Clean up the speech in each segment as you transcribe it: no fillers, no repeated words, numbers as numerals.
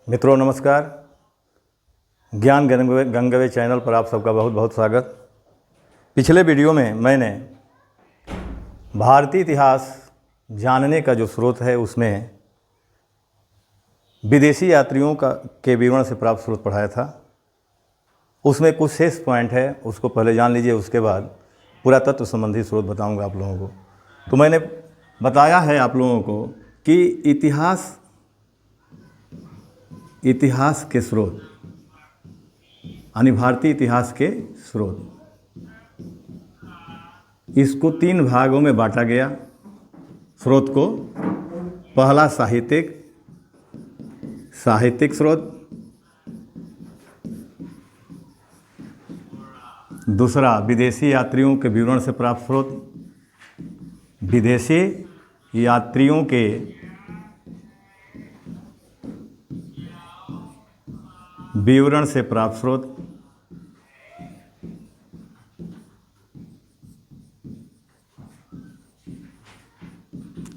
मित्रों नमस्कार। ज्ञान गंगवे चैनल पर आप सबका बहुत बहुत स्वागत। पिछले वीडियो में मैंने भारतीय इतिहास जानने का जो स्रोत है उसमें विदेशी यात्रियों के विवरण से प्राप्त स्रोत पढ़ाया था। उसमें कुछ शेष पॉइंट है, उसको पहले जान लीजिए, उसके बाद पुरातत्व संबंधी स्रोत बताऊंगा आप लोगों को। तो मैंने बताया है आप लोगों को कि इतिहास के स्रोत यानी भारतीय इतिहास के स्रोत, इसको 3 भागों में बांटा गया स्रोत को। पहला साहित्यिक स्रोत, दूसरा विदेशी यात्रियों के विवरण से प्राप्त स्रोत, विदेशी यात्रियों के विवरण से प्राप्त स्रोत,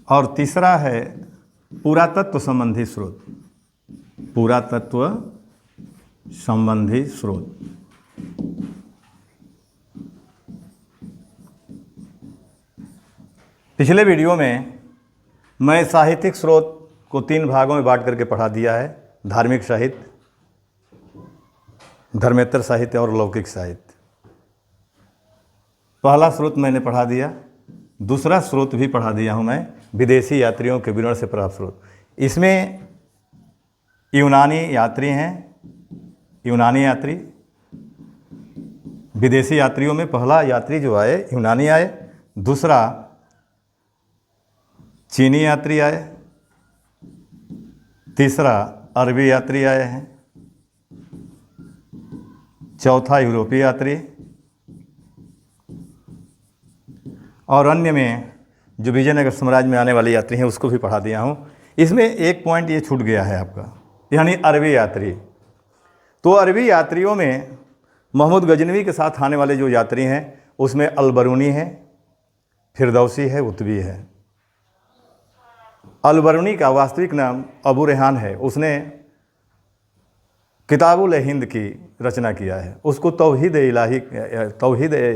और तीसरा है पुरातत्व संबंधी स्रोत। पुरातत्व संबंधी स्रोत। पिछले वीडियो में मैं साहित्यिक स्रोत को 3 भागों में बांट करके पढ़ा दिया है। धार्मिक साहित्य, धर्मेतर साहित्य और लौकिक साहित्य। पहला स्रोत मैंने पढ़ा दिया, दूसरा स्रोत भी पढ़ा दिया हूँ मैं, विदेशी यात्रियों के विवरण से प्राप्त स्रोत। इसमें यूनानी यात्री हैं, यूनानी यात्री। विदेशी यात्रियों में पहला यात्री जो आए यूनानी आए, दूसरा चीनी यात्री आए, तीसरा अरबी यात्री आए हैं, चौथा यूरोपीय यात्री, और अन्य में जो विजयनगर साम्राज्य में आने वाले यात्री हैं उसको भी पढ़ा दिया हूँ। इसमें एक पॉइंट ये छूट गया है आपका, यानी अरबी यात्री। तो अरबी यात्रियों में मोहम्मद गजनवी के साथ आने वाले जो यात्री हैं उसमें अलबरूनी है, फिरदौसी है, उतबी है। अलबरूनी का वास्तविक नाम अबू रेहान है। उसने किताबुल हिंद की रचना किया है। उसको तौहीद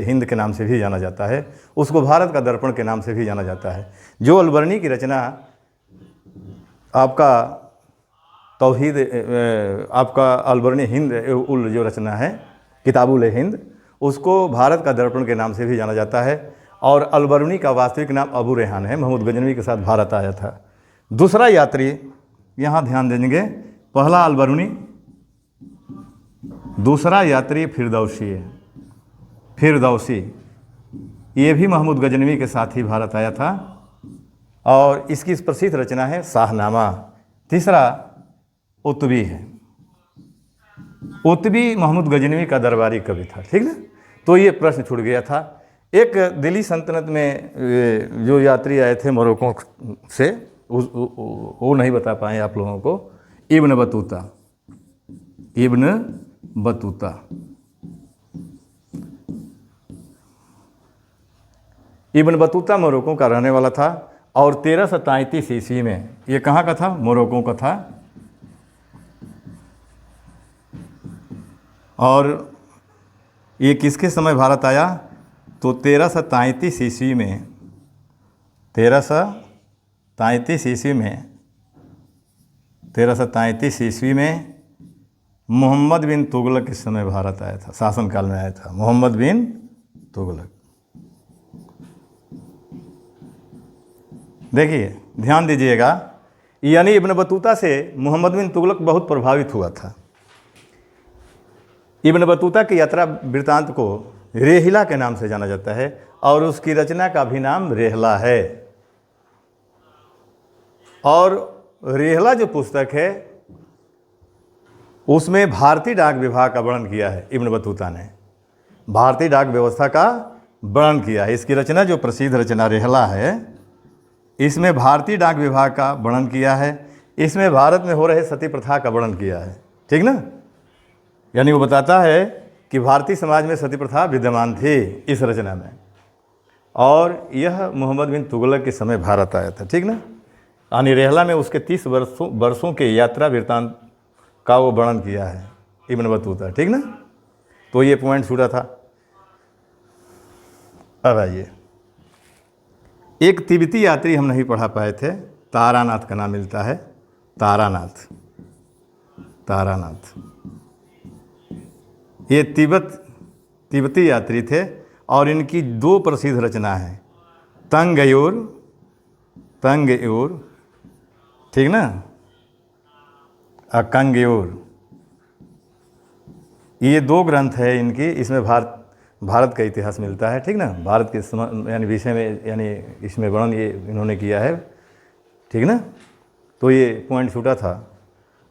हिंद के नाम से भी जाना जाता है। उसको भारत का दर्पण के नाम से भी जाना जाता है। जो अलबरूनी की रचना आपका आपका अलबरूनी हिंद उल जो रचना है किताबुल हिंद, उसको भारत का दर्पण के नाम से भी जाना जाता है। और अलबरूनी का वास्तविक नाम अबू रेहान है। मोहम्मद गजनवी के साथ भारत आया था। दूसरा यात्री यहाँ ध्यान देंगे, पहला अलबरूनी, दूसरा यात्री फिरदौसी है। फिरदौसी ये भी मोहम्मद गजनवी के साथ ही भारत आया था और इसकी प्रसिद्ध रचना है शाहनामा। तीसरा उतबी है। उतबी मोहम्मद गजनवी का दरबारी कवि था, ठीक ना। तो ये प्रश्न छूट गया था। एक दिल्ली सल्तनत में जो यात्री आए थे मोरक्को से, वो नहीं बता पाए आप लोगों को, Ibn Battuta. Ibn Battuta Morocco का रहने वाला था और 1333 ईस्वी में, ये कहाँ का था? मोरक्को का था। और ये किसके समय भारत आया? तो 1333 ईस्वी में, 1333 ईस्वी में मोहम्मद बिन तुगलक के समय भारत आया था, शासनकाल में आया था मोहम्मद बिन तुगलक। देखिए ध्यान दीजिएगा, यानी इब्न बतूता से मोहम्मद बिन तुगलक बहुत प्रभावित हुआ था। इब्न बतूता की यात्रा वृत्तांत को रेहिला के नाम से जाना जाता है और उसकी रचना का भी नाम रेहला है। और रेहला जो पुस्तक है उसमें भारतीय डाक विभाग का वर्णन किया है। इब्न बतूता ने भारतीय डाक व्यवस्था का वर्णन किया है। इसकी रचना जो प्रसिद्ध रचना रेहला है, इसमें भारतीय डाक विभाग का वर्णन किया है। इसमें भारत में हो रहे सती प्रथा का वर्णन किया है, ठीक ना। यानी वो बताता है कि भारतीय समाज में सती प्रथा विद्यमान थी इस रचना में, और यह मोहम्मद बिन तुगलक के समय भारत आया था, ठीक ना। यानी रेहला में उसके 30 वर्षों के यात्रा वृत्तांत का वो वर्णन किया है इब्न बतूता, ठीक ना। तो ये पॉइंट छूटा था। अब आइए, एक तिब्बती यात्री हम नहीं पढ़ा पाए थे, तारानाथ का नाम मिलता है, तारानाथ। तारानाथ ये तिब्बती यात्री थे और इनकी दो प्रसिद्ध रचना है, तंगयूर, ठीक ना, कंगयूर। ये दो ग्रंथ है इनकी, इसमें भारत का इतिहास मिलता है, ठीक ना, भारत के यानी विषय में, यानी इसमें वर्णन ये इन्होंने किया है, ठीक ना। तो ये पॉइंट छूटा था।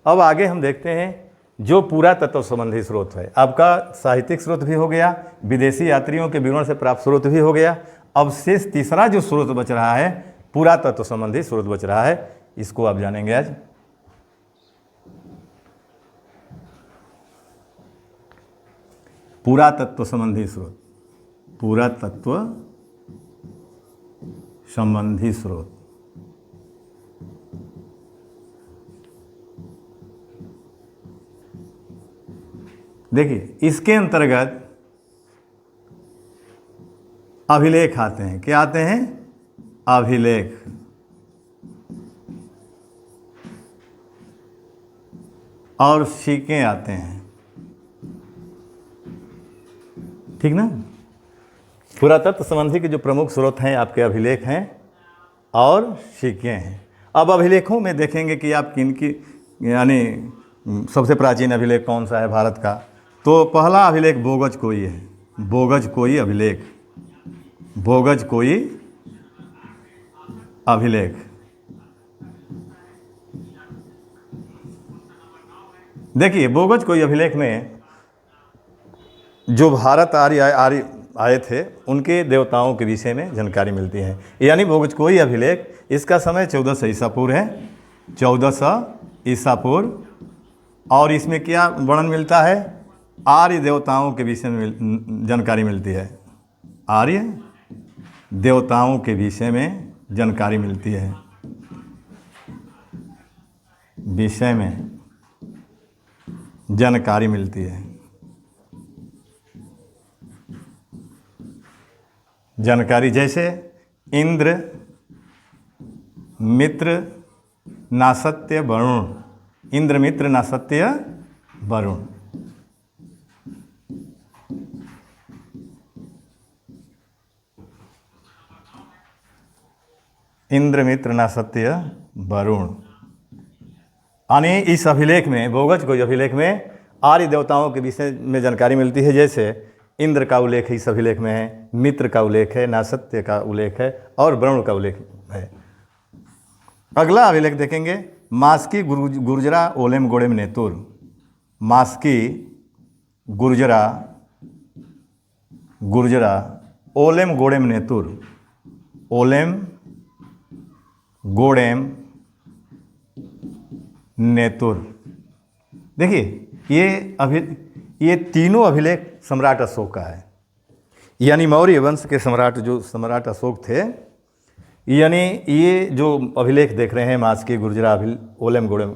अब आगे हम देखते हैं जो पुरातत्व संबंधी स्रोत है। आपका साहित्यिक स्रोत भी हो गया, विदेशी यात्रियों के विवरण से प्राप्त स्रोत भी हो गया। अब शेष तीसरा जो स्रोत बच रहा है, पुरातत्व संबंधी स्रोत बच रहा है, इसको आप जानेंगे आज। पुरातत्व संबंधी स्रोत, पुरातत्व संबंधी स्रोत। देखिए, इसके अंतर्गत अभिलेख आते हैं। क्या आते हैं? अभिलेख। और सिक्के आते हैं, ठीक ना। पुरातत्व संबंधी के जो प्रमुख स्रोत हैं आपके अभिलेख हैं और सिक्के हैं। अब अभिलेखों में देखेंगे कि आप किनकी, यानी सबसे प्राचीन अभिलेख कौन सा है भारत का। तो पहला अभिलेख बोगज कोई है, बोगज कोई अभिलेख, बोगज कोई अभिलेख। देखिए, बोगज कोई अभिलेख में जो भारत आर्य आए थे उनके देवताओं के विषय में जानकारी मिलती है। यानी बोगज कोई अभिलेख, इसका समय 1400 ईसा पूर्व है, 1400 ईसा पूर्व। और इसमें क्या वर्णन मिलता है? आर्य देवताओं के विषय में जानकारी मिलती है, आर्य देवताओं के विषय में जानकारी मिलती है, विषय में जानकारी मिलती है। जानकारी जैसे इंद्र, मित्र, नासत्य, वरुण। इंद्र, मित्र, नासत्य, वरुण। इंद्र, मित्र, नासत्य, वरुण। यानी इस अभिलेख में, बोगज कोई अभिलेख में आर्य देवताओं के विषय में जानकारी मिलती है। जैसे इंद्र का उल्लेख इस अभिलेख में है, मित्र का उल्लेख है, नासत्य का उल्लेख है और वरुण का उल्लेख है। अगला अभिलेख देखेंगे, मास्की गुर्जरा ओलेम गोड़ेम नेतुर। मास्की गुर्जरा ओलेम गोड़ेम नेतुर। ओलेम गोड़ेम नेतुर। देखिए, ये तीनों अभिलेख सम्राट अशोक का है। यानी मौर्य वंश के सम्राट, जो सम्राट अशोक थे, यानी ये जो अभिलेख देख रहे हैं, मास्की गुर्जरा ओलेम गोड़ेम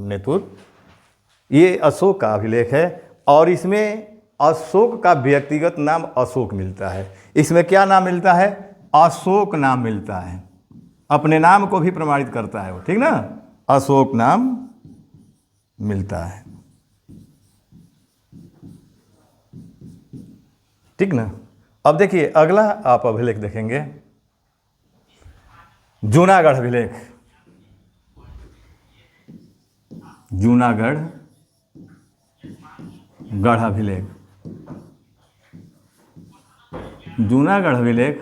नेतुर, ये अशोक का अभिलेख है। और इसमें अशोक का व्यक्तिगत नाम अशोक मिलता है। इसमें क्या नाम मिलता है? अशोक नाम मिलता है। अपने नाम को भी प्रमाणित करता है वो, ठीक ना, अशोक नाम मिलता है, ठीक ना। अब देखिए, अगला आप अभिलेख देखेंगे, जूनागढ़ अभिलेख। जूनागढ़ गढ़ अभिलेख। जूनागढ़ अभिलेख,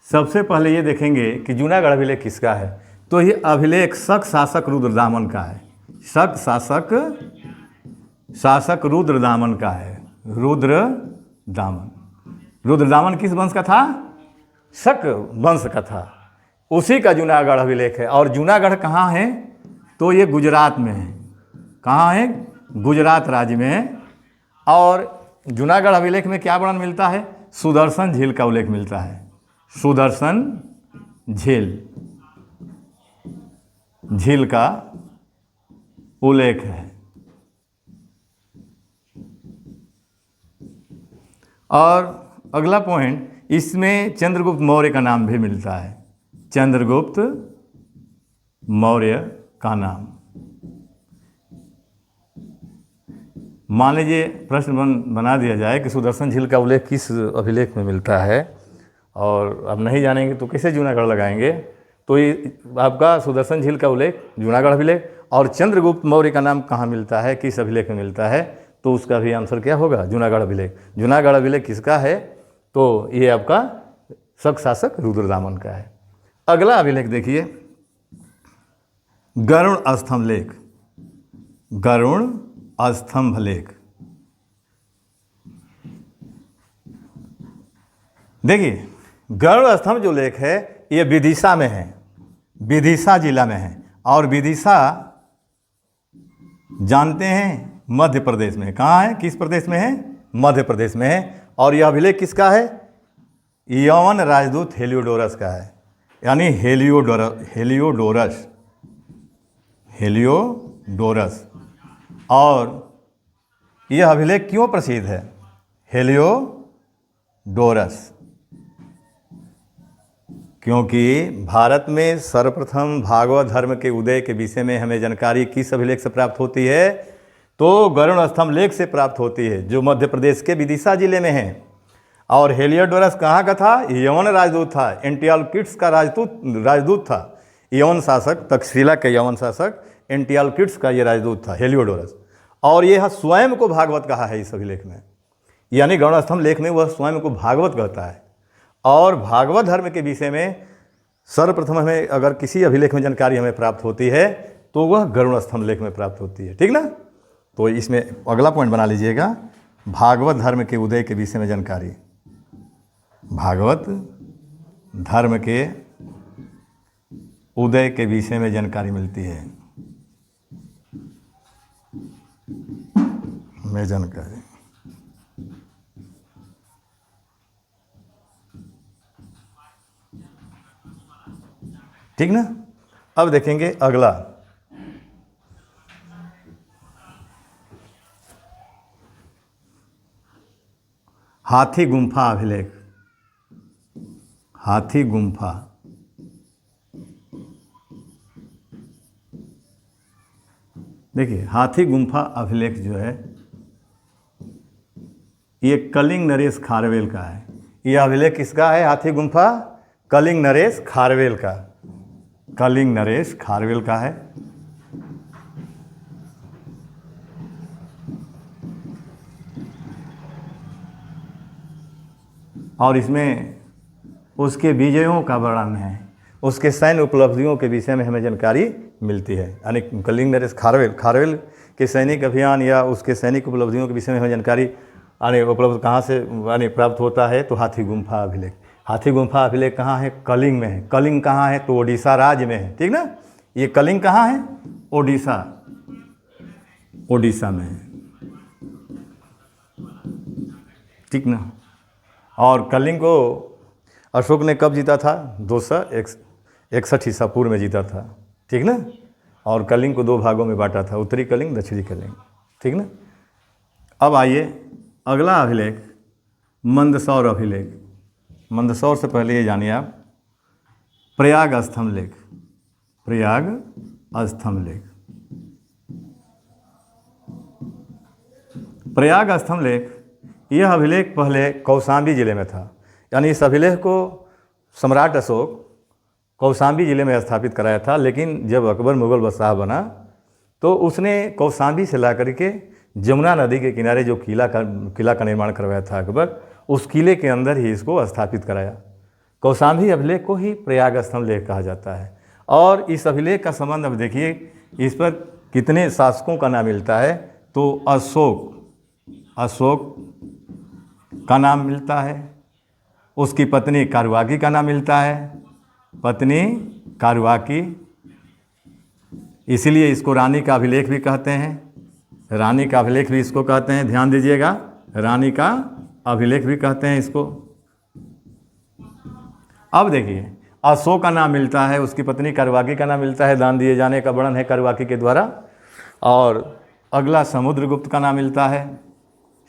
सबसे पहले ये देखेंगे कि जूनागढ़ अभिलेख किसका है। तो ये अभिलेख शक शासक रुद्रदामन का है। शक शासक रुद्रदामन का है। रुद्रदामन किस वंश का था? शक वंश का था। उसी का जूनागढ़ अभिलेख है। और जूनागढ़ कहाँ है? तो ये गुजरात में है। कहाँ है? गुजरात राज्य में है। और जूनागढ़ अभिलेख में क्या वर्णन मिलता है? सुदर्शन झील का उल्लेख मिलता है। सुदर्शन झील का उल्लेख है। और अगला पॉइंट, इसमें चंद्रगुप्त मौर्य का नाम भी मिलता है। चंद्रगुप्त मौर्य का नाम। मान लीजिए प्रश्न बना दिया जाए कि सुदर्शन झील का उल्लेख किस अभिलेख में मिलता है, और अब नहीं जानेंगे तो कैसे जूनागढ़ लगाएंगे। तो ये आपका सुदर्शन झील का उल्लेख जूनागढ़ अभिलेख, और चंद्रगुप्त मौर्य का नाम कहाँ मिलता है, किस अभिलेख में मिलता है, तो उसका भी आंसर क्या होगा, जूनागढ़ अभिलेख। जूनागढ़ अभिलेख किसका है, तो ये आपका शक शासक रुद्रदामन का है। अगला अभिलेख देखिए, गरुड़ स्तंभ लेख। गरुड़ स्तंभ लेख। देखिए गरुड़ स्तंभ जो लेख है ये विदिशा में है, विदिशा जिला में है, और विदिशा जानते हैं मध्य प्रदेश में। कहाँ है, किस प्रदेश में है, मध्य प्रदेश में है। और यह अभिलेख किसका है, यवन राजदूत हेलियोडोरस का है, यानी हेलियोडोरस। और यह अभिलेख क्यों प्रसिद्ध है, हेलियोडोरस, क्योंकि भारत में सर्वप्रथम भागवत धर्म के उदय के विषय में हमें जानकारी किस अभिलेख से प्राप्त होती है, तो गरुड़ स्तंभ लेख से प्राप्त होती है, जो मध्य प्रदेश के विदिशा जिले में है। और हेलियोडोरस कहाँ का था, यवन राजदूत था, एंटियोलकिड्स का राजदूत था। यवन शासक, तक्षशिला के यवन शासक एंटियोलकिड्स का ये राजदूत था हेलियोडोरस। और यह स्वयं को भागवत कहा है इस अभिलेख में, यानी गरुड़ स्तंभ लेख में वह स्वयं को भागवत कहता है। और भागवत धर्म के विषय में सर्वप्रथम हमें अगर किसी अभिलेख में जानकारी हमें प्राप्त होती है तो वह गरुड़ स्तंभ लेख में प्राप्त होती है, ठीक ना। तो इसमें अगला पॉइंट बना लीजिएगा, भागवत धर्म के उदय के विषय में जानकारी। भागवत धर्म के उदय के विषय में जानकारी मिलती है, में जानकारी। ठीक ना। अब देखेंगे अगला, हाथी गुम्फा अभिलेख। हाथी गुम्फा, देखिए हाथी गुम्फा अभिलेख जो है ये कलिंग नरेश खारवेल का है। यह अभिलेख किसका है, हाथी गुम्फा, कलिंग नरेश खारवेल का, कलिंग नरेश खारवेल का है। और इसमें उसके विजयों का वर्णन है, उसके सैन्य उपलब्धियों के विषय में हमें जानकारी मिलती है। यानी कलिंग नरेश खारवेल के सैनिक अभियान या उसके सैनिक उपलब्धियों के विषय में हमें जानकारी उपलब्ध कहाँ से प्राप्त होता है, तो हाथी गुम्फा अभिलेख। हाथी गुम्फा अभिलेख कहाँ है, कलिंग में है। कलिंग कहाँ है, तो ओडिशा राज्य में है, ठीक ना। ये कलिंग कहाँ है, ओडिशा में है, ठीक ना। और कलिंग को अशोक ने कब जीता था, 261 ईसा पूर्व में जीता था, ठीक ना। और कलिंग को 2 भागों में बांटा था, उत्तरी कलिंग, दक्षिणी कलिंग, ठीक ना। अब आइए अगला अभिलेख, मंदसौर अभिलेख। मंदसौर से पहले ये जानिए आप, प्रयाग स्तंभ लेख। प्रयाग स्तंभ लेख, प्रयाग स्तंभ लेख, यह अभिलेख पहले कौशाम्बी जिले में था। यानी इस अभिलेख को सम्राट अशोक कौशाम्बी जिले में स्थापित कराया था, लेकिन जब अकबर मुगल बादशाह बना तो उसने कौशाम्बी से ला करके जमुना नदी के किनारे जो किला का निर्माण करवाया था अकबर, उस किले के अंदर ही इसको स्थापित कराया। कौशाम्बी अभिलेख को ही प्रयाग स्तंभ लेख कहा जाता है। और इस अभिलेख का संबंध अब देखिए, इस पर कितने शासकों का नाम मिलता है, तो अशोक का नाम मिलता है, उसकी पत्नी कारुआकी का नाम मिलता है, पत्नी कारुआकी, इसीलिए इसको रानी का अभिलेख भी कहते हैं। रानी का अभिलेख भी इसको कहते हैं, ध्यान दीजिएगा, रानी का अभिलेख भी कहते हैं इसको। अब देखिए, अशोक का नाम मिलता है, उसकी पत्नी कारुआकी का नाम मिलता है, दान दिए जाने का वर्णन है कारुआकी के द्वारा। और अगला समुद्रगुप्त का नाम मिलता है।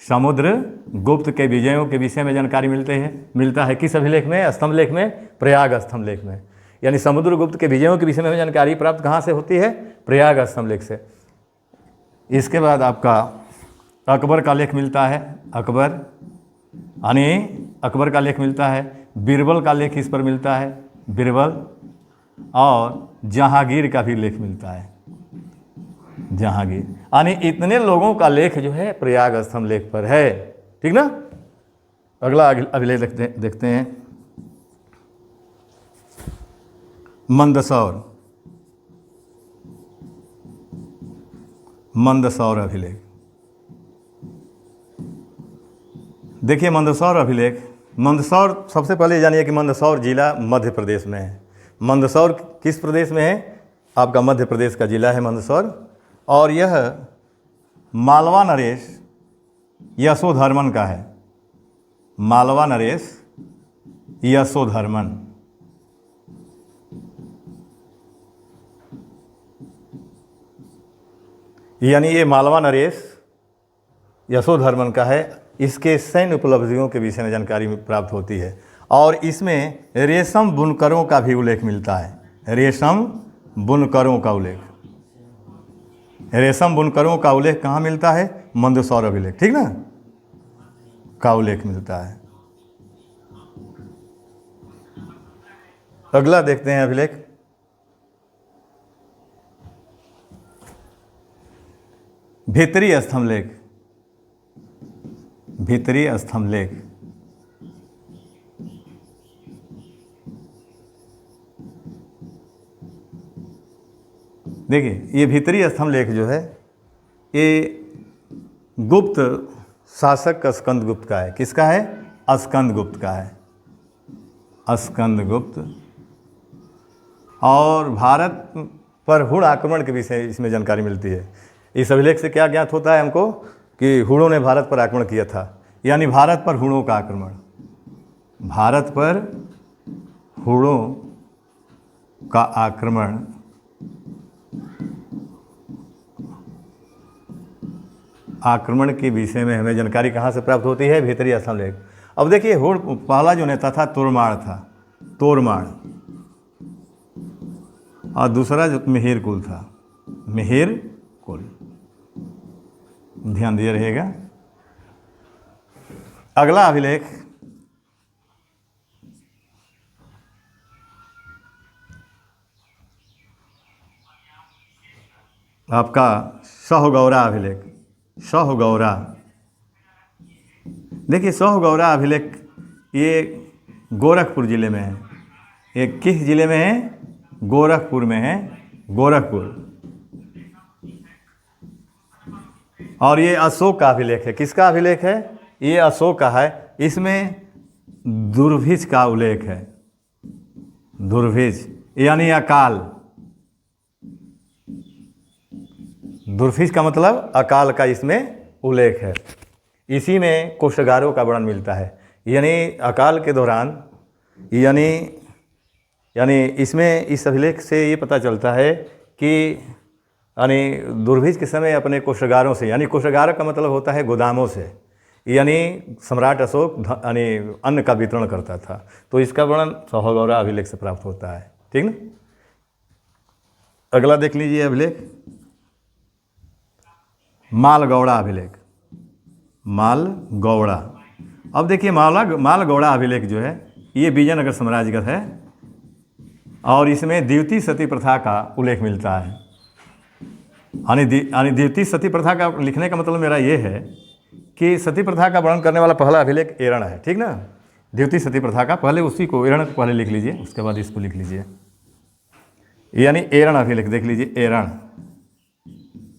समुद्रगुप्त के विजयों के विषय में जानकारी मिलता है किस अभिलेख में? स्तंभ लेख में, प्रयाग स्तंभ लेख में। यानी समुद्रगुप्त के विजयों के विषय में जानकारी प्राप्त कहाँ से होती है? प्रयाग स्तंभ लेख से। इसके बाद आपका अकबर का लेख मिलता है। अकबर का लेख मिलता है। बीरबल का लेख इस पर मिलता है, बीरबल। और जहांगीर का भी लेख मिलता है, जहांगीर। यानी इतने लोगों का लेख जो है प्रयाग स्तंभ लेख पर है। ठीक ना? अगला अभिलेख देखते हैं। मंदसौर अभिलेख। देखिए मंदसौर अभिलेख। मंदसौर, सबसे पहले जानिए कि मंदसौर जिला मध्य प्रदेश में है। मंदसौर किस प्रदेश में है? आपका मध्य प्रदेश का जिला है मंदसौर। और यह मालवा नरेश यशोधर्मन का है। मालवा नरेश यशोधर्मन। यानी ये मालवा नरेश यशोधर्मन का है। इसके सैन्य उपलब्धियों के विषय में जानकारी प्राप्त होती है। और इसमें रेशम बुनकरों का भी उल्लेख मिलता है। रेशम बुनकरों का उल्लेख, रेशम बुनकरों का उल्लेख कहाँ मिलता है? मंदसौर अभिलेख, ठीक ना, का उल्लेख मिलता है। अगला देखते हैं अभिलेख। भीतरी स्तंभ लेख। भीतरी स्तंभ लेख। देखिए ये भीतरी स्तंभ लेख जो है ये गुप्त शासक स्कंदगुप्त का है। किसका है? स्कंदगुप्त का है, स्कंदगुप्त। और भारत पर हुण आक्रमण के विषय इसमें जानकारी मिलती है। इस अभिलेख से क्या ज्ञात होता है हमको? कि हुणों ने भारत पर आक्रमण किया था। यानी भारत पर हुणों का आक्रमण, भारत पर हुणों का आक्रमण के विषय में हमें जानकारी कहाँ से प्राप्त होती है? भीतरी स्तंभ लेख। अब देखिए हुण पहला जो नेता था तोरमाड़ था, तोरमाड़। और दूसरा जो मिहिर कुल था, मिहिर कुल। ध्यान दिए रहेगा। अगला अभिलेख आपका शाहगौरा अभिलेख। शाहगौरा। देखिए शाहगौरा अभिलेख ये गोरखपुर जिले में है। ये किस जिले में है? गोरखपुर में है, गोरखपुर। और ये अशोक का अभिलेख है। किसका अभिलेख है? ये अशोक का है। इसमें दुर्भिज का उल्लेख है। दुर्भिज यानी अकाल। दुर्भिज का मतलब अकाल का इसमें उल्लेख है। इसी में कोषागारों का वर्णन मिलता है। यानी अकाल के दौरान यानी इसमें इस अभिलेख से ये पता चलता है कि यानी दुर्भिज के समय अपने कोषागारों से, यानी कोषागार का मतलब होता है गोदामों से, यानी सम्राट अशोक यानी अन्न का वितरण करता था। तो इसका वर्णन शाहगौरा अभिलेख से प्राप्त होता है। ठीक ना? अगला देख लीजिए अभिलेख मालगौड़ा अभिलेख। मालगौड़ा। अब देखिए मालगौड़ा अभिलेख जो है ये विजयनगर साम्राज्य का है। और इसमें द्वितीय सती प्रथा का उल्लेख मिलता है। यानी द्वितीय सती प्रथा का लिखने का मतलब मेरा ये है कि सती प्रथा का वर्णन करने वाला पहला अभिलेख एरण है। ठीक ना? द्वितीय सती प्रथा का पहले उसी को, एरण को पहले लिख लीजिए, उसके बाद इसको लिख लीजिए। यानी एरण अभिलेख देख लीजिए। एरण,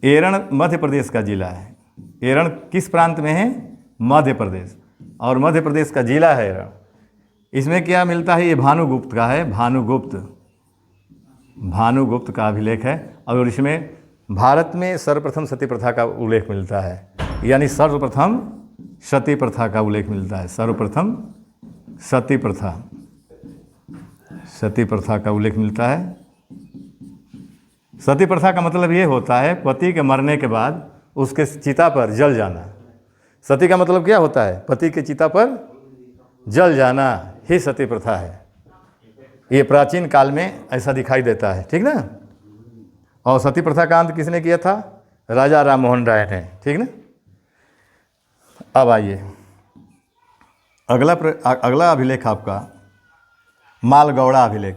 एरण मध्य प्रदेश का जिला है। एरण किस प्रांत में है? मध्य प्रदेश। और मध्य प्रदेश का जिला है एरण। इसमें क्या मिलता है? ये भानुगुप्त का है। भानुगुप्त का अभिलेख है। और इसमें भारत में सर्वप्रथम सती प्रथा का उल्लेख मिलता है। यानी सर्वप्रथम सती प्रथा का उल्लेख मिलता है। सर्वप्रथम सती प्रथा का उल्लेख मिलता है। सती प्रथा का मतलब ये होता है पति के मरने के बाद उसके चिता पर जल जाना। सती का मतलब क्या होता है? पति के चिता पर जल जाना ही सती प्रथा है। ये प्राचीन काल में ऐसा दिखाई देता है, ठीक ना। और सती प्रथा का अंत किसने किया था? राजा राम मोहन राय ने, ठीक ना। अब आइए अगला अभिलेख आपका मालगौड़ा अभिलेख।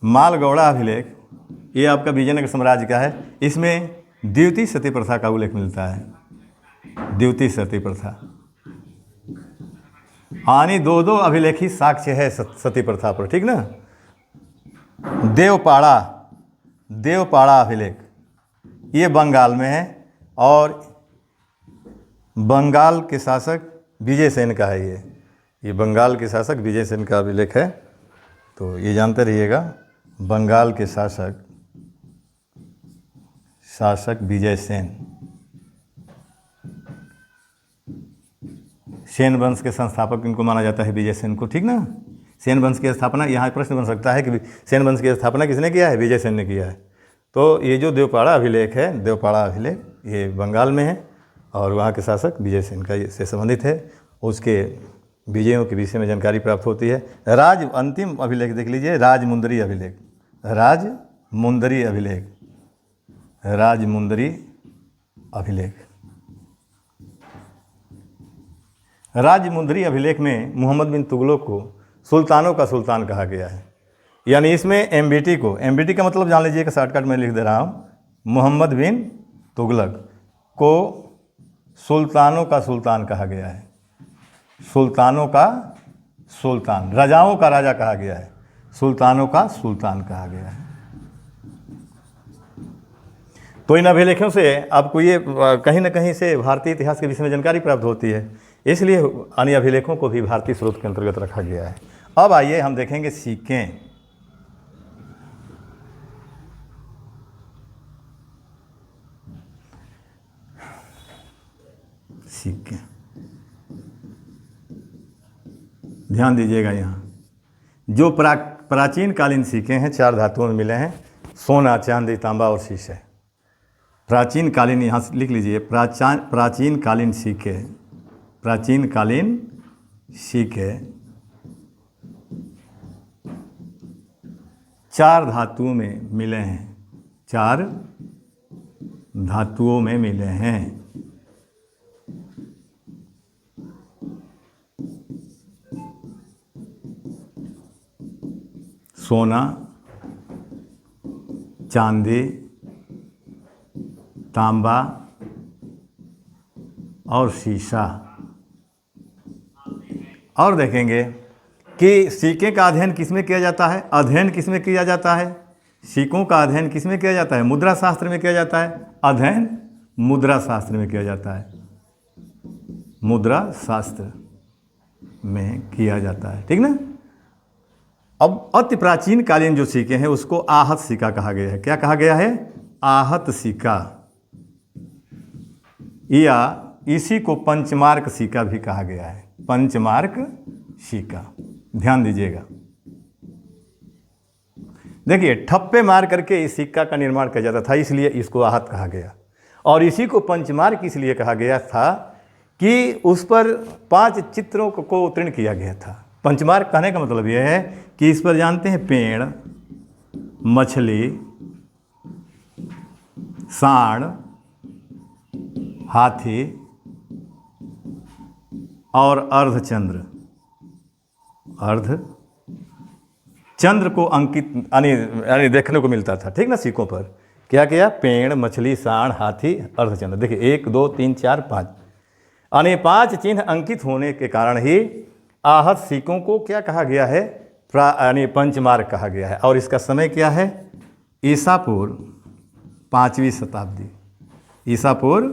मालगौड़ा अभिलेख ये आपका विजयनगर साम्राज्य का है। इसमें द्वितीय सती प्रथा का उल्लेख मिलता है। द्वितीय सती प्रथा यानी दो अभिलेखी साक्ष्य है सती प्रथा पर, ठीक ना। देवपाड़ा अभिलेख ये बंगाल में है और बंगाल के शासक विजय सेन का है। ये बंगाल के शासक विजय सेन का अभिलेख है, तो ये जानते रहिएगा। बंगाल के शासक विजय सेन वंश के संस्थापक इनको माना जाता है, विजय सेन को, ठीक ना। सेन वंश की स्थापना, यहाँ प्रश्न बन सकता है कि सेन वंश की स्थापना किसने किया है? विजय सेन ने किया है। तो ये जो देवपाड़ा अभिलेख है, देवपाड़ा अभिलेख ये बंगाल में है और वहाँ के शासक विजय सेन का से संबंधित है। उसके विजयों के विषय में जानकारी प्राप्त होती है। अंतिम अभिलेख देख लीजिए, राजमुंदरी अभिलेख में मोहम्मद बिन तुगलक को सुल्तानों का सुल्तान कहा गया है। यानी इसमें एमबीटी का मतलब जान लीजिए कि शॉर्टकट में लिख दे रहा हूँ। मोहम्मद बिन तुगलक को सुल्तानों का सुल्तान कहा गया है। सुल्तानों का सुल्तान, राजाओं का राजा कहा गया है, सुल्तानों का सुल्तान कहा गया है। तो इन अभिलेखों से आपको ये कहीं ना कहीं से भारतीय इतिहास के विषय में जानकारी प्राप्त होती है, इसलिए अन्य अभिलेखों को भी भारतीय स्रोत के अंतर्गत रखा गया है। अब आइए हम देखेंगे सिक्कें। ध्यान दीजिएगा, यहाँ जो प्राचीन कालीन सिक्के हैं 4 धातुओं में मिले हैं, सोना, चांदी, तांबा और शीशे। प्राचीन कालीन, यहाँ से लिख लीजिए, प्राचीन कालीन सिक्के 4 धातुओं में मिले हैं, 4 धातुओं में मिले हैं। सोना, चांदी, तांबा और शीशा। और देखेंगे कि सिक्के का अध्ययन किसमें किया जाता है? सिक्कों का अध्ययन किसमें किया जाता है? मुद्रा शास्त्र में किया जाता है। अध्ययन मुद्रा शास्त्र में किया जाता है, मुद्रा शास्त्र में किया जाता है, ठीक ना। अब अति प्राचीन कालीन जो सिक्के हैं उसको आहत सिक्का कहा गया है। क्या कहा गया है? आहत सिक्का, या इसी को पंचमार्क सिक्का भी कहा गया है। पंचमार्क सिक्का, ध्यान दीजिएगा। देखिए, ठप्पे मार करके इस सिक्का का निर्माण किया जाता था, इसलिए इसको आहत कहा गया। और इसी को पंचमार्क इसलिए कहा गया था कि उस पर 5 चित्रों को उत्तीर्ण किया गया था। पंचमार्क कहने का मतलब यह है कि इस पर जानते हैं पेड़, मछली, सांड, हाथी और अर्धचंद्र को अंकित यानी देखने को मिलता था, ठीक ना। सिक्कों पर क्या किया? पेड़, मछली, सांड, हाथी, अर्धचंद्र। देखिए 1 2 3 4 5 यानी 5 चिन्ह अंकित होने के कारण ही आहत सिक्कों को क्या कहा गया है? यानी पंचमार्क कहा गया है। और इसका समय क्या है? ईसापूर्व 5वीं शताब्दी। ईसापूर्व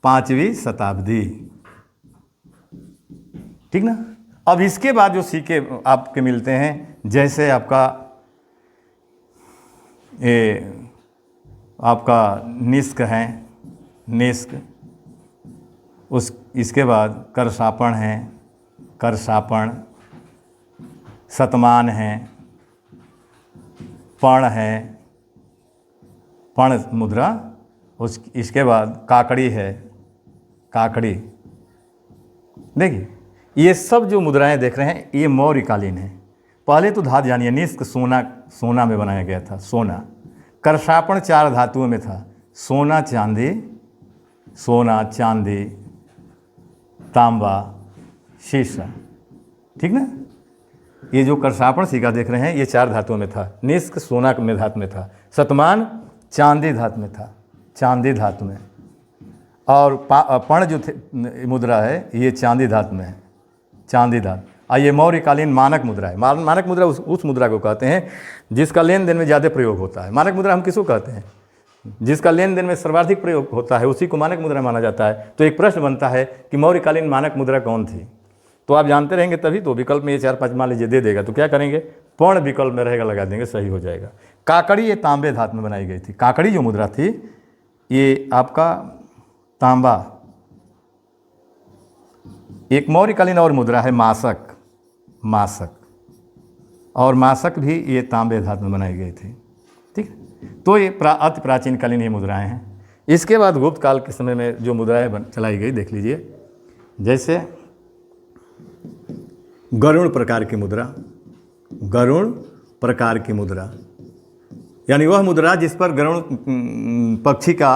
5वीं शताब्दी, ठीक ना। अब इसके बाद जो सिक्के आपके मिलते हैं, जैसे आपका निष्क है, इसके बाद करसापण है, शतमान है, पण है, पण मुद्रा। इसके बाद काकड़ी है, काकड़ी। देखिए ये सब जो मुद्राएं देख रहे हैं ये मौर्यकालीन है। पहले तो धातु जानिए, निष्क सोना, सोना में बनाया गया था, सोना। करशापण 4 धातुओं में था, सोना चांदी, सोना चांदी तांबा शीशा, ठीक ना। ये जो करशापण सिक्का देख रहे हैं ये 4 धातुओं में था। निष्क सोना में धातु में था, शतमान चांदी धातु में था, चांदी धातु में, और पण जो मुद्रा है ये चांदी धातु में है, चांदी धातु। और ये मौर्यकालीन मानक मुद्रा है। मानक मुद्रा उस मुद्रा को कहते हैं जिसका लेन देन में ज़्यादा प्रयोग होता है। मानक मुद्रा हम किसको कहते हैं? जिसका लेन देन में सर्वाधिक प्रयोग होता है उसी को मानक मुद्रा माना जाता है। तो एक प्रश्न बनता है कि मौर्यकालीन मानक मुद्रा कौन थी? तो आप जानते रहेंगे तभी तो। विकल्प में ये 4-5 मान लीजिए दे देगा तो क्या करेंगे, पण विकल्प में रहेगा लगा देंगे, सही हो जाएगा। काकड़ी ये तांबे धातु में बनाई गई थी। काकड़ी जो मुद्रा थी ये आपका तांबा। एक मौर्यकालीन और मुद्रा है मासक, मासक, और मासक भी ये तांबे धातु में बनाई गई थी, ठीक। तो ये अति प्राचीन कालीन ये मुद्राएं हैं। इसके बाद गुप्त काल के समय में जो मुद्राएं चलाई गई देख लीजिए, जैसे गरुड़ प्रकार की मुद्रा, गरुड़ प्रकार की मुद्रा यानी वह मुद्रा जिस पर गरुड़ पक्षी का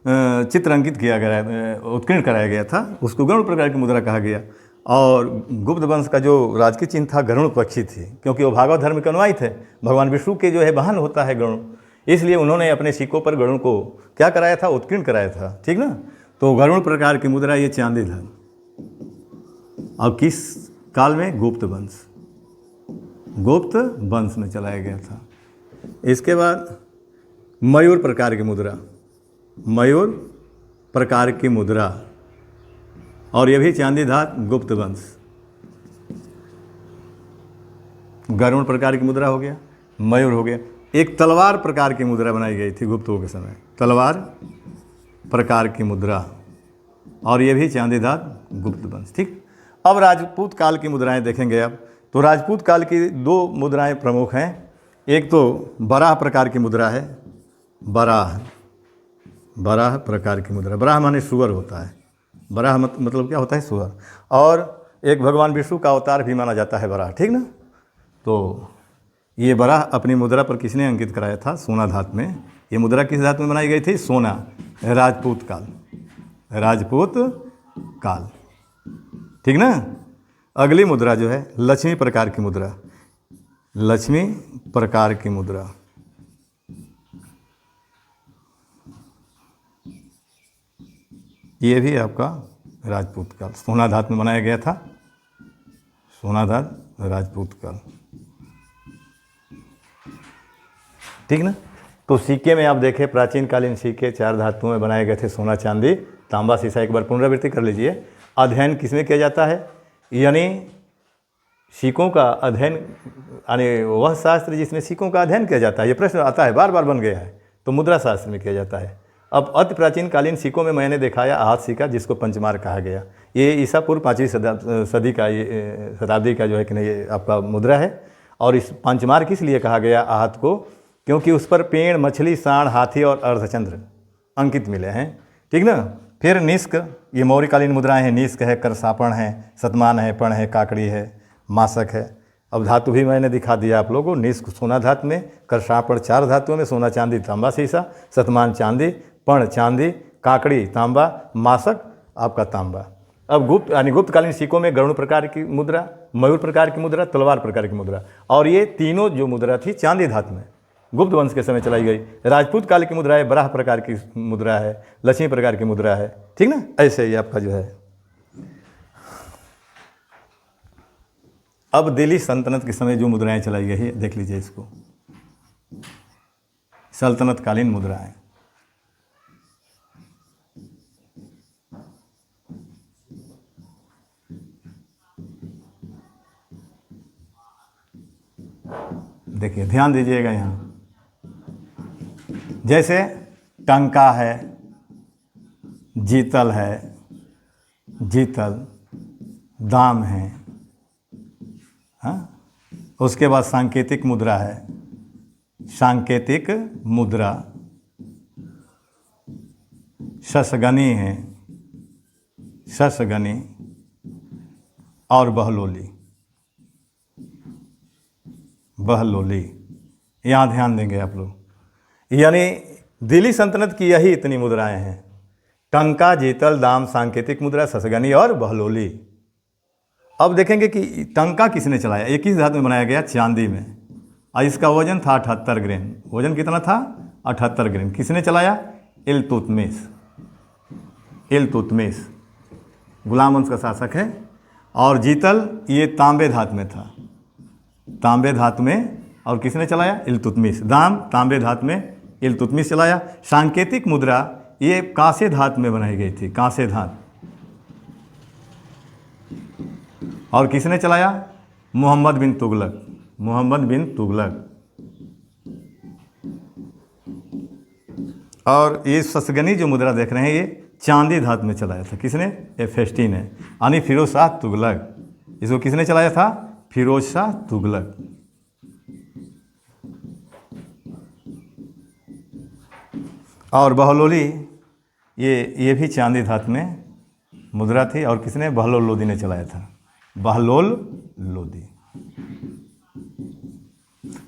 चित्र अंकित किया गया, उत्कीर्ण कराया गया था, उसको गरुड़ प्रकार की मुद्रा कहा गया। और गुप्त वंश का जो राजकीय चिन्ह था गरुड़ पक्षी थी, क्योंकि वो भागवत धर्म के अनुयायी थे। भगवान विष्णु के जो है वाहन होता है गरुड़, इसलिए उन्होंने अपने सिक्कों पर गरुड़ को क्या कराया था, उत्कीर्ण कराया था, ठीक ना। तो गरुड़ प्रकार की मुद्रा ये चांदी था। अब किस काल में? गुप्त वंश, गुप्त वंश में चलाया गया था। इसके बाद मयूर प्रकार की मुद्रा, मयूर प्रकार की मुद्रा, और यह भी चांदी धातु, गुप्त वंश। गरुड़ प्रकार की मुद्रा हो गया, मयूर हो गया। एक तलवार प्रकार की मुद्रा बनाई गई थी गुप्तों के समय, तलवार प्रकार की मुद्रा, और ये भी चांदी धातु, गुप्त वंश, ठीक। अब राजपूत काल की मुद्राएं देखेंगे। अब तो राजपूत काल की 2 मुद्राएं प्रमुख हैं। एक तो बराह प्रकार की मुद्रा है, बराह, बराह प्रकार की मुद्रा। बराह माने सुअर होता है, बराह मतलब क्या होता है, सुअर। और एक भगवान विष्णु का अवतार भी माना जाता है बराह, ठीक ना। तो ये बराह अपनी मुद्रा पर किसने अंकित कराया था? सोना धातु में। ये मुद्रा किस धातु में बनाई गई थी? सोना, राजपूत काल, राजपूत काल, ठीक ना। अगली मुद्रा जो है लक्ष्मी प्रकार की मुद्रा, लक्ष्मी प्रकार की मुद्रा। ये भी आपका राजपूत काल, सोना धातु में बनाया गया था, सोना धातु, राजपूत काल, ठीक ना। तो सिक्के में आप देखें प्राचीन कालीन सिक्के 4 धातुओं में बनाए गए थे, सोना चांदी तांबा शीशा। एक बार पुनरावृत्ति कर लीजिए। अध्ययन किसमें किया जाता है? यानी सिक्कों का अध्ययन, यानी वह शास्त्र जिसमें सिक्कों का अध्ययन किया जाता है। ये प्रश्न आता है, बार बार बन गया है, तो मुद्रा शास्त्र में किया जाता है। अब अति प्राचीन कालीन सिक्कों में मैंने दिखाया आहत सिक्का, जिसको पंचमार कहा गया। ये ईसा पूर्व 5वीं सदी का, ये शताब्दी का जो है कि नहीं, ये आपका मुद्रा है। और इस पंचमार किस लिए कहा गया आहत को? क्योंकि उस पर पेड़, मछली, सांड, हाथी और अर्धचंद्र अंकित मिले हैं, ठीक ना। फिर निष्क, ये मौर्यकालीन मुद्राएं हैं। निष्क है, करसापण है, शतमान है, पण है, काकड़ी है, मासक है। अब धातु भी मैंने दिखा दिया आप लोगों को। निष्क सोना धातु में, करसापण 4 धातुओं में, सोना चांदी तांबा शीशा, शतमान चांदी, पण चांदी, काकड़ी तांबा, मासक आपका तांबा। अब गुप्त यानी गुप्तकालीन सिक्कों में गरुड़ प्रकार की मुद्रा, मयूर प्रकार की मुद्रा, तलवार प्रकार की मुद्रा, और ये तीनों जो मुद्रा थी चांदी धातु में गुप्त वंश के समय चलाई गई। राजपूत काल की मुद्रा है, बराह प्रकार की मुद्रा है, लक्ष्मी प्रकार की मुद्रा है, ठीक ना। ऐसे ही आपका जो है। अब दिल्ली सल्तनत के समय जो मुद्राएं चलाई गई है देख लीजिए इसको, सल्तनत कालीन मुद्राएं। देखिए ध्यान दीजिएगा यहाँ, जैसे टंका है, जीतल है, जीतल, दाम है, हाँ। उसके बाद सांकेतिक मुद्रा है, सांकेतिक मुद्रा, शशगनी है, शशगनी और बहलोली। बहलोली, यहाँ ध्यान देंगे आप लोग। यानी दिल्ली सल्तनत की यही इतनी मुद्राएं हैं, टंका, जीतल, दाम, सांकेतिक मुद्रा, शशगनी और बहलोली। अब देखेंगे कि टंका किसने चलाया। ये किस धातु में बनाया गया? चांदी में, और इसका वजन था 78 ग्राम। वजन कितना था? 78 ग्राम। किसने चलाया? इल्तुतमिश। इल्तुतमिश गुलाम वंश का शासक है। और जीतल ये तांबे धातु में था, तांबे धातु में, और किसने चलाया? इल्तुतमिश। दाम तांबे धातु में, इल्तुतमिश चलाया। सांकेतिक मुद्रा ये कांसे धातु में बनाई गई थी, कांसे धातु, और किसने चलाया? मोहम्मद बिन तुगलक। मोहम्मद बिन तुगलक। और ये शशगनी जो मुद्रा देख रहे हैं ये चांदी धातु में चलाया था। किसने? एफेस्टी ने, यानी फिरोज शाह तुगलक। इसको किसने चलाया था? फिरोज शाह तुगलक। और बहलोली ये भी चांदी धातु में मुद्रा थी, और किसने? बहलोल लोदी ने चलाया था। बहलोल लोदी।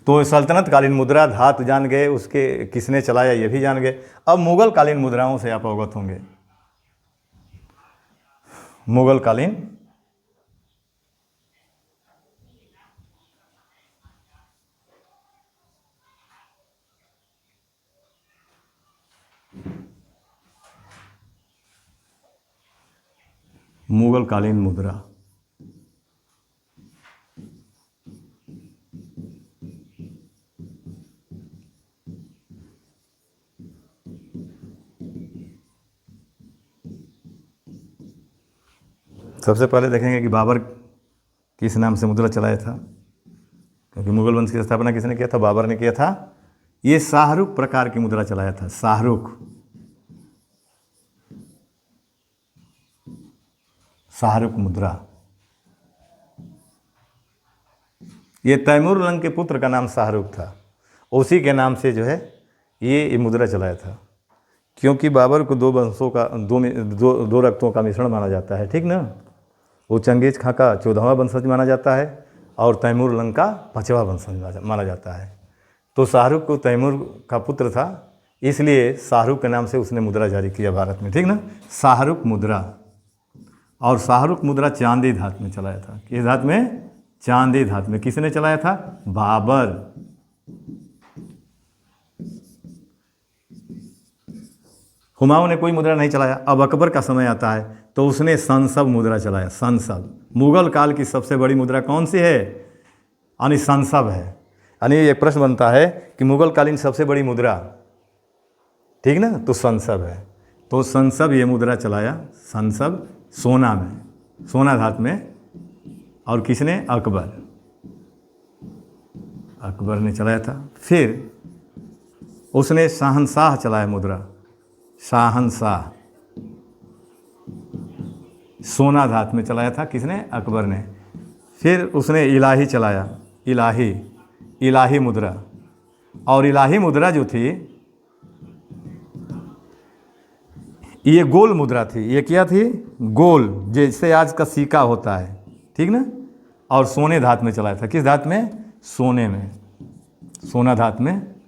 तो सल्तनत कालीन मुद्रा धातु जान गए, उसके किसने चलाया ये भी जान गए। अब मुगल कालीन मुद्राओं से आप अवगत होंगे। मुगल कालीन मुगल कालीन मुद्रा। सबसे पहले देखेंगे कि बाबर किस नाम से मुद्रा चलाया था, क्योंकि मुगल वंश की स्थापना किसने किया था? बाबर ने किया था। ये शाहरुख प्रकार की मुद्रा चलाया था, शाहरुख। शाहरुख मुद्रा। ये तैमूर लंग के पुत्र का नाम शाहरुख था, उसी के नाम से जो है ये मुद्रा चलाया था। क्योंकि बाबर को दो वंशों का, दो रक्तों का मिश्रण माना जाता है, ठीक ना। वो चंगेज खां का 14वां वंशज माना जाता है, और तैमूर लंग का 5वां वंशज माना जाता है। तो शाहरुख को तैमूर का पुत्र था, इसलिए शाहरुख के नाम से उसने मुद्रा जारी किया भारत में, ठीक ना। शाहरुख मुद्रा। और शाहरुख मुद्रा चांदी धातु में चलाया था। किस धातु में? चांदी धातु में। किसने चलाया था? बाबर। हुमायूं ने कोई मुद्रा नहीं चलाया। अब अकबर का समय आता है तो उसने संसब मुद्रा चलाया। संसब मुगल काल की सबसे बड़ी मुद्रा कौन सी है? यानी संसब है। यानी एक प्रश्न बनता है कि मुगल कालीन सबसे बड़ी मुद्रा, ठीक ना, तो संसब है। तो संसब ये मुद्रा चलाया। संसब सोना में, सोना धातु में। और किसने? अकबर। अकबर ने चलाया था। फिर उसने शाहनशाह चलाया मुद्रा। शाहनशाह सोना धातु में चलाया था। किसने? अकबर ने। फिर उसने इलाही चलाया। इलाही, इलाही मुद्रा। और इलाही मुद्रा जो थी ये गोल मुद्रा थी। ये क्या थी? गोल, जैसे आज का सिक्का होता है, ठीक ना। और सोने धातु में चलाया था। किस धातु में? सोने में, सोना धातु में।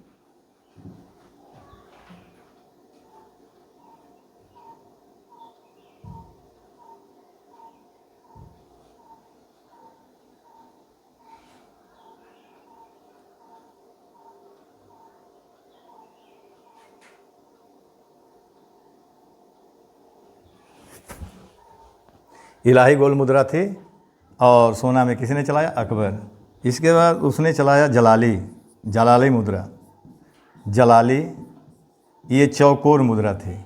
इलाही गोल मुद्रा थी। और सोना में किसने चलाया? अकबर। इसके बाद उसने चलाया जलाली, जलाली मुद्रा। जलाली ये चौकोर मुद्रा थी।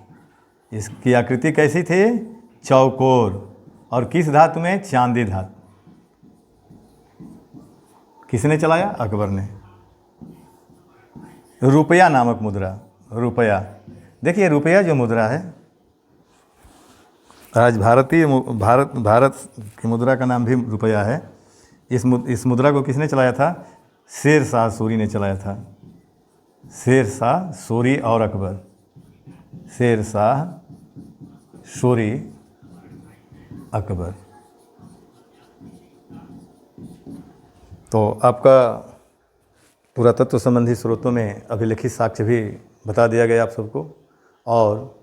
इसकी आकृति कैसी थी? चौकोर। और किस धातु में? चांदी धातु। किसने चलाया? अकबर ने। रुपया नामक मुद्रा। रुपया, देखिए रुपया जो मुद्रा है, आज भारत की मुद्रा का नाम भी रुपया है। इस मुद्रा को किसने चलाया था? शेर शाह सूरी ने चलाया था। शेर शाह सूरी और अकबर, शेर शाह सूरी अकबर। तो आपका पुरातत्व संबंधी स्रोतों में अभिलिखित साक्ष्य भी बता दिया गया आप सबको, और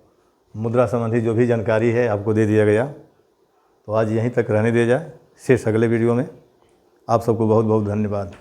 मुद्रा संबंधी जो भी जानकारी है आपको दे दिया गया। तो आज यहीं तक रहने दिया जाए, शेष अगले वीडियो में। आप सबको बहुत बहुत धन्यवाद।